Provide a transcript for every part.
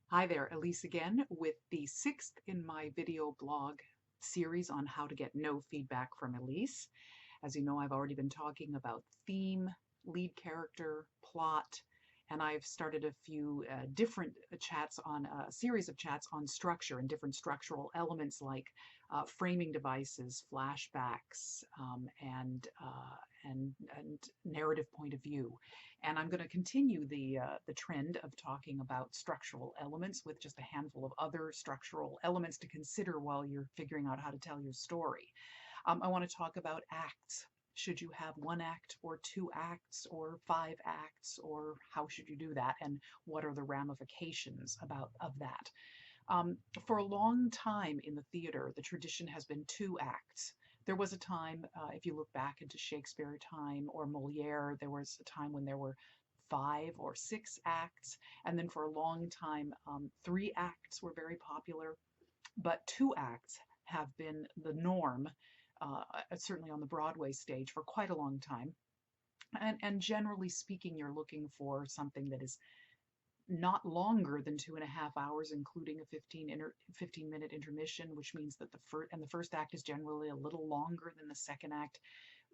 Hi there, Elise again with the sixth in my video blog series on how to get no feedback from Elise. As you know, I've already been talking about theme, lead character, plot, and I've started a few different chats on a series of chats on structure and different structural elements like framing devices, flashbacks, and narrative point of view. And I'm going to continue the trend of talking about structural elements with just a handful of other structural elements to consider while you're figuring out how to tell your story. I want to talk about acts. Should you have one act or two acts or five acts, or how should you do that, and what are the ramifications of that? For a long time in the theater, the tradition has been two acts. There was a time, if you look back into Shakespeare time or Moliere, there was a time when there were five or six acts, and then for a long time, three acts were very popular, but two acts have been the norm, certainly on the Broadway stage for quite a long time. And generally speaking, you're looking for something that is not longer than 2.5 hours, including a 15-minute intermission, which means that the first act is generally a little longer than the second act,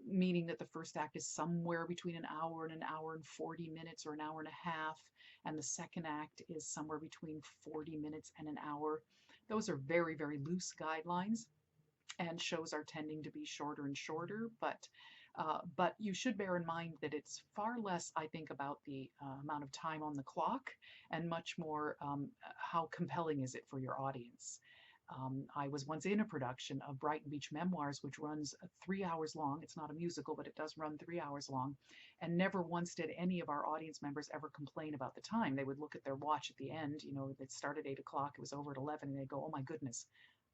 meaning that the first act is somewhere between an hour and 40 minutes, or an hour and a half, and the second act is somewhere between 40 minutes and an hour. Those are very, very loose guidelines, and shows are tending to be shorter and shorter, but you should bear in mind that it's far less, I think, about the amount of time on the clock and much more how compelling is it for your audience. I was once in a production of Brighton Beach Memoirs, which runs 3 hours long. It's not a musical, but it does run 3 hours long. And never once did any of our audience members ever complain about the time. They would look at their watch at the end, it started 8 o'clock, it was over at 11, and they'd go, oh my goodness,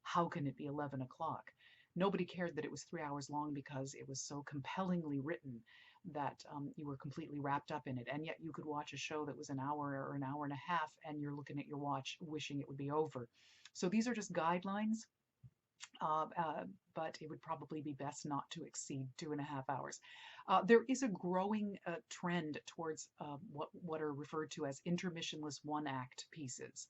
how can it be 11 o'clock? Nobody cared that it was 3 hours long because it was so compellingly written that you were completely wrapped up in it. And yet you could watch a show that was an hour or an hour and a half, and you're looking at your watch wishing it would be over. So these are just guidelines, but it would probably be best not to exceed 2.5 hours. There is a growing trend towards what are referred to as intermissionless one-act pieces.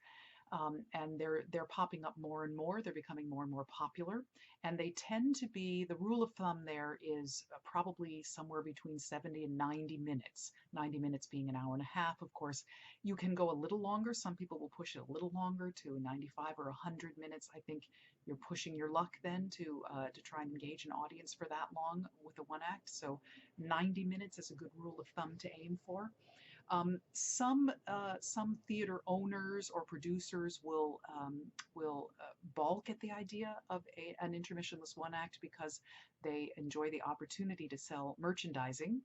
And they're popping up more and more. They're becoming more and more popular, and they tend to be, the rule of thumb there is probably somewhere between 70 and 90 minutes. 90 minutes being an hour and a half. Of course, you can go a little longer. Some people will push it a little longer to 95 or 100 minutes. I think you're pushing your luck then to try and engage an audience for that long with a one act. So 90 minutes is a good rule of thumb to aim for. Some theater owners or producers will balk at the idea of an intermissionless one act because they enjoy the opportunity to sell merchandising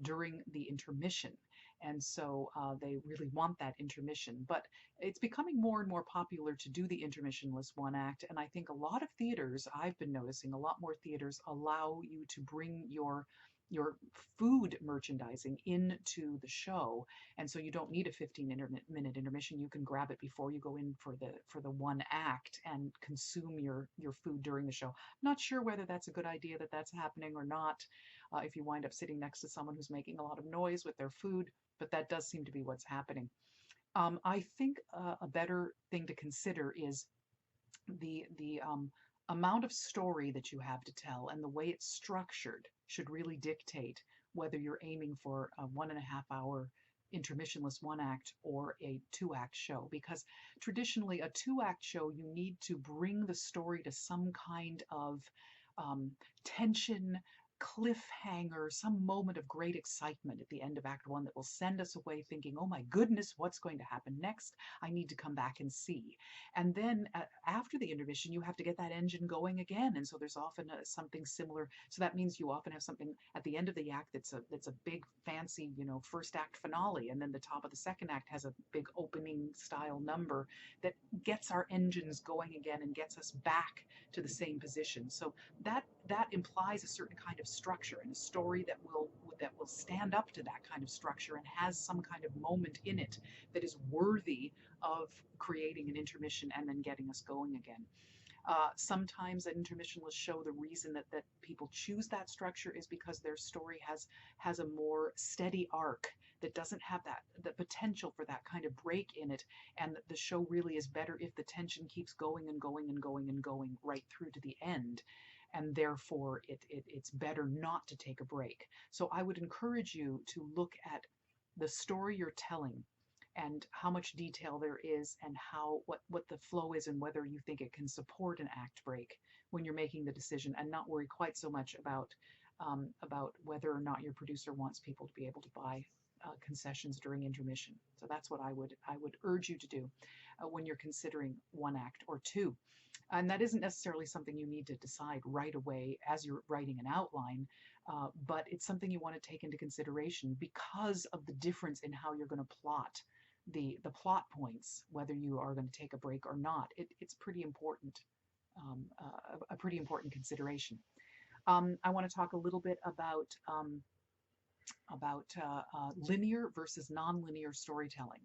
during the intermission. And so they really want that intermission. But it's becoming more and more popular to do the intermissionless one act. And I think a lot of theaters, I've been noticing, a lot more theaters allow you to bring your food merchandising into the show, and so you don't need a 15-minute intermission. You can grab it before you go in for the one act and consume your food during the show. Not sure whether that's a good idea that that's happening or not, if you wind up sitting next to someone who's making a lot of noise with their food, but that does seem to be what's happening. I think a better thing to consider is the amount of story that you have to tell, and the way it's structured should really dictate whether you're aiming for a 1.5 hour intermissionless one act or a two-act show. Because traditionally, a two-act show, you need to bring the story to some kind of tension, cliffhanger, some moment of great excitement at the end of Act One that will send us away thinking, oh my goodness, what's going to happen next? I need to come back and see. And then after the intermission, you have to get that engine going again. And so there's often something similar. So that means you often have something at the end of the act that's a big fancy, first act finale. And then the top of the second act has a big opening style number that gets our engines going again and gets us back to the same position. So that implies a certain kind of structure and a story that will stand up to that kind of structure and has some kind of moment in it that is worthy of creating an intermission and then getting us going again. Sometimes an intermissionless show, the reason that people choose that structure is because their story has a more steady arc that doesn't have the potential for that kind of break in it, and the show really is better if the tension keeps going and going and going and going right through to the end, and therefore it's better not to take a break. So I would encourage you to look at the story you're telling and how much detail there is, and what the flow is, and whether you think it can support an act break when you're making the decision, and not worry quite so much about whether or not your producer wants people to be able to buy concessions during intermission. So that's what I would urge you to do when you're considering one act or two. And that isn't necessarily something you need to decide right away as you're writing an outline, but it's something you want to take into consideration because of the difference in how you're going to plot the plot points, whether you are going to take a break or not. It's pretty important, a pretty important consideration. I want to talk a little bit about linear versus nonlinear storytelling.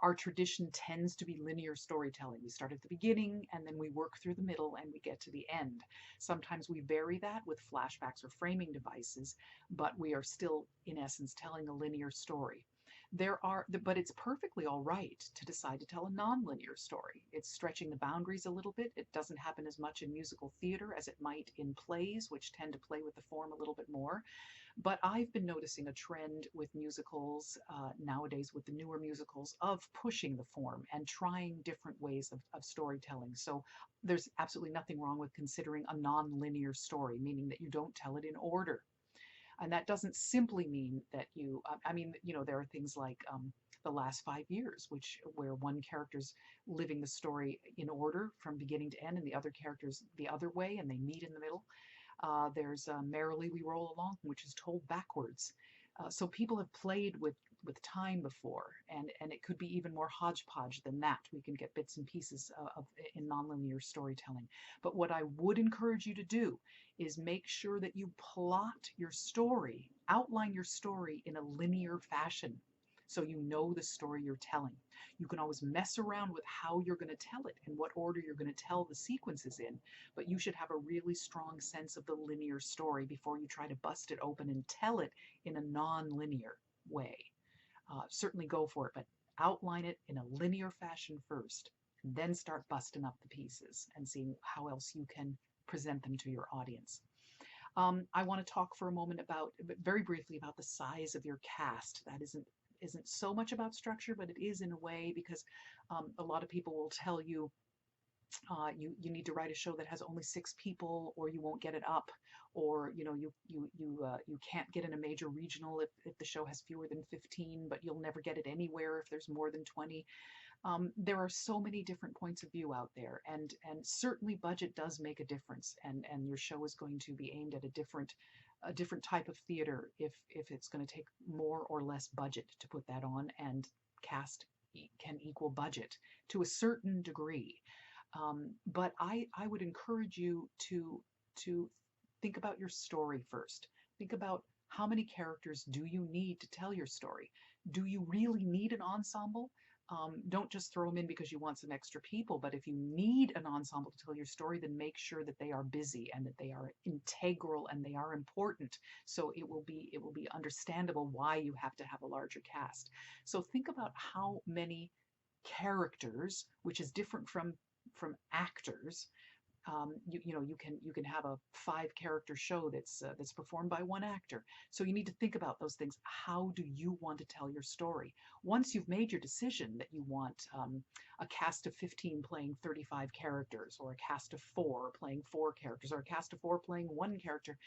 Our tradition tends to be linear storytelling. We start at the beginning and then we work through the middle and we get to the end. Sometimes we vary that with flashbacks or framing devices, but we are still, in essence, telling a linear story. But it's perfectly all right to decide to tell a nonlinear story. It's stretching the boundaries a little bit. It doesn't happen as much in musical theater as it might in plays, which tend to play with the form a little bit more. But I've been noticing a trend with musicals nowadays, with the newer musicals, of pushing the form and trying different ways of storytelling. So there's absolutely nothing wrong with considering a non-linear story, meaning that you don't tell it in order. And that doesn't simply mean that there are things like the last 5 years, where one character's living the story in order from beginning to end, and the other character's the other way, and they meet in the middle. There's Merrily We Roll Along, which is told backwards. So people have played with time before, and it could be even more hodgepodge than that. We can get bits and pieces in nonlinear storytelling. But what I would encourage you to do is make sure that you plot your story, outline your story in a linear fashion, so you know the story you're telling. You can always mess around with how you're going to tell it and what order you're going to tell the sequences in, but you should have a really strong sense of the linear story before you try to bust it open and tell it in a non-linear way. Certainly go for it, but outline it in a linear fashion first, and then start busting up the pieces and seeing how else you can present them to your audience. I want to talk for a moment very briefly about the size of your cast. That isn't so much about structure, but it is in a way, because a lot of people will tell you you need to write a show that has only 6 people, or you won't get it up, or you can't get in a major regional if the show has fewer than 15, but you'll never get it anywhere if there's more than 20. There are so many different points of view out there, and certainly budget does make a difference, and your show is going to be aimed at a different type of theater if it's going to take more or less budget to put that on, and cast can equal budget to a certain degree. But I would encourage you to think about your story first. Think about how many characters do you need to tell your story. Do you really need an ensemble? Don't just throw them in because you want some extra people, but if you need an ensemble to tell your story, then make sure that they are busy and that they are integral and they are important. So it will be understandable why you have to have a larger cast. So think about how many characters, which is different from actors. You can have a 5-character show that's performed by one actor. So you need to think about those things. How do you want to tell your story? Once you've made your decision that you want a cast of 15 playing 35 characters, or a cast of 4 playing 4 characters, or a cast of 4 playing 1 character,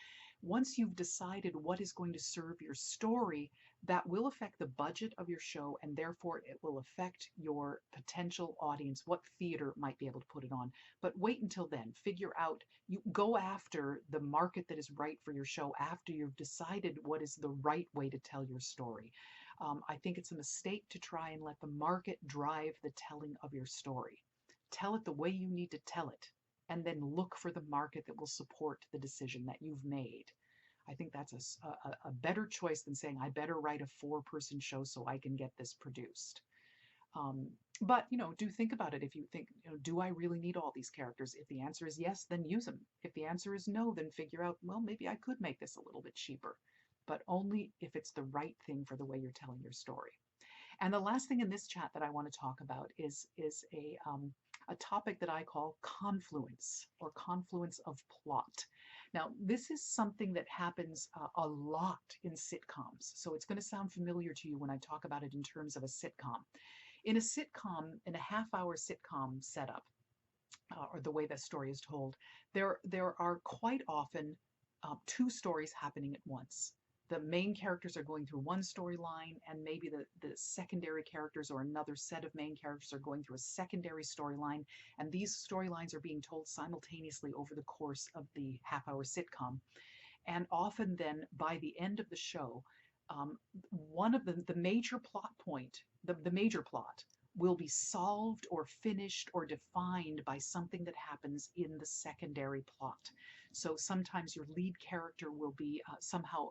once you've decided what is going to serve your story, that will affect the budget of your show, and therefore it will affect your potential audience, what theater might be able to put it on. But wait until then. Figure out, you go after the market that is right for your show after you've decided what is the right way to tell your story. I think it's a mistake to try and let the market drive the telling of your story. Tell it the way you need to tell it, and then look for the market that will support the decision that you've made. I think that's a better choice than saying, I better write a 4-person show so I can get this produced. But, do think about it. If you think, do I really need all these characters? If the answer is yes, then use them. If the answer is no, then figure out, well, maybe I could make this a little bit cheaper, but only if it's the right thing for the way you're telling your story. And the last thing in this chat that I want to talk about is a topic that I call confluence, or confluence of plot. Now, this is something that happens a lot in sitcoms, so it's going to sound familiar to you when I talk about it in terms of a sitcom. In a sitcom, in a half-hour sitcom setup, or the way that story is told, there are quite often two stories happening at once. The main characters are going through one storyline, and maybe the secondary characters or another set of main characters are going through a secondary storyline, and these storylines are being told simultaneously over the course of the half-hour sitcom. And often then, by the end of the show, one of the major plot point, the major plot, will be solved or finished or defined by something that happens in the secondary plot. So sometimes your lead character will be somehow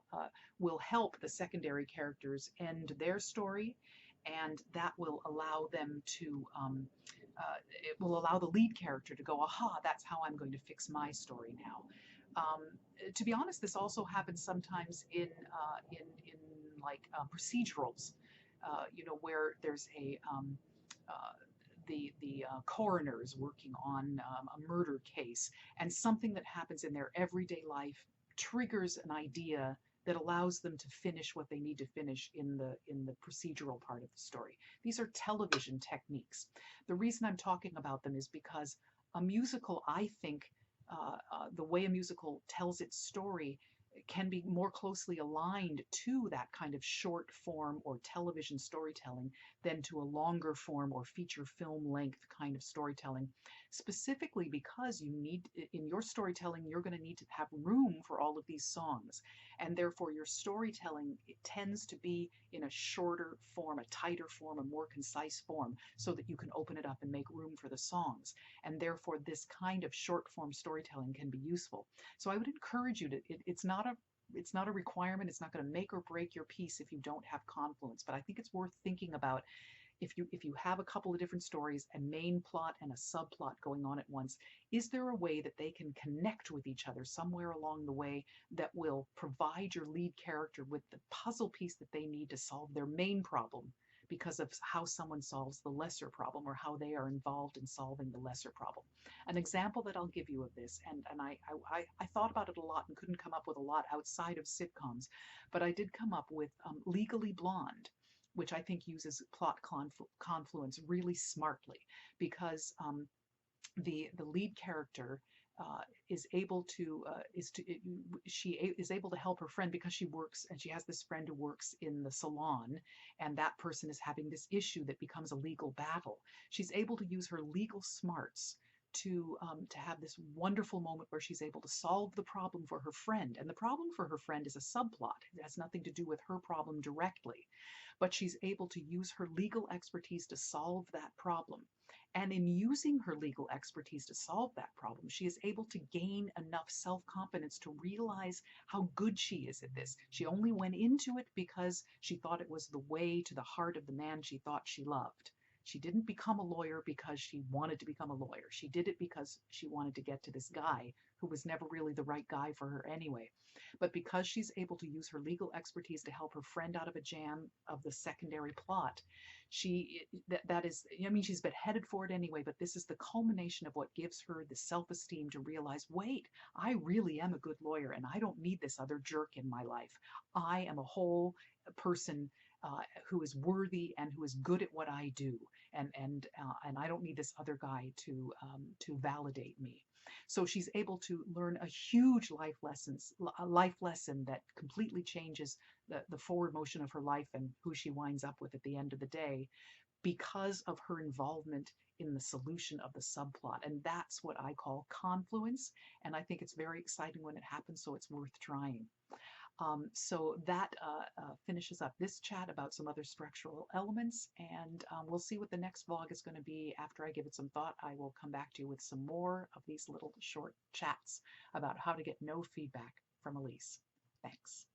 will help the secondary characters end their story, and that will allow them to it will allow the lead character to go, aha, that's how I'm going to fix my story now. Um, to be honest, this also happens sometimes in like procedurals, where there's uh, the coroner is working on a murder case, and something that happens in their everyday life triggers an idea that allows them to finish what they need to finish in the procedural part of the story. These are television techniques. The reason I'm talking about them is because a musical, I think, the way a musical tells its story can be more closely aligned to that kind of short form or television storytelling than to a longer form or feature film length kind of storytelling, specifically because you need, in your storytelling, you're going to need to have room for all of these songs, and therefore your storytelling, it tends to be in a shorter form, a tighter form, a more concise form, so that you can open it up and make room for the songs, and therefore this kind of short form storytelling can be useful. So I would encourage you to, it's not a requirement. It's not going to make or break your piece if you don't have confluence, but I think it's worth thinking about. If you have a couple of different stories, a main plot and a subplot going on at once, is there a way that they can connect with each other somewhere along the way that will provide your lead character with the puzzle piece that they need to solve their main problem, because of how someone solves the lesser problem, or how they are involved in solving the lesser problem? An example that I'll give you of this, and I thought about it a lot and couldn't come up with a lot outside of sitcoms, but I did come up with Legally Blonde, which I think uses plot confluence really smartly, because the lead character is able to she is able to help her friend, because she works, and she has this friend who works in the salon, and that person is having this issue that becomes a legal battle. She's able to use her legal smarts to have this wonderful moment where she's able to solve the problem for her friend, and the problem for her friend is a subplot. It has nothing to do with her problem directly, but she's able to use her legal expertise to solve that problem. And in using her legal expertise to solve that problem, she is able to gain enough self-confidence to realize how good she is at this. She only went into it because she thought it was the way to the heart of the man she thought she loved. She didn't become a lawyer because she wanted to become a lawyer. She did it because she wanted to get to this guy who was never really the right guy for her anyway. But because she's able to use her legal expertise to help her friend out of a jam of the secondary plot, that is, I mean, she's been headed for it anyway, but this is the culmination of what gives her the self-esteem to realize, wait, I really am a good lawyer, and I don't need this other jerk in my life. I am a whole person who is worthy and who is good at what I do, and I don't need this other guy to validate me. So she's able to learn a huge life lesson that completely changes the forward motion of her life and who she winds up with at the end of the day, because of her involvement in the solution of the subplot. And that's what I call confluence. And I think it's very exciting when it happens, so it's worth trying. So that finishes up this chat about some other structural elements, and we'll see what the next vlog is going to be. After I give it some thought, I will come back to you with some more of these little short chats about how to get no feedback from Elise. Thanks.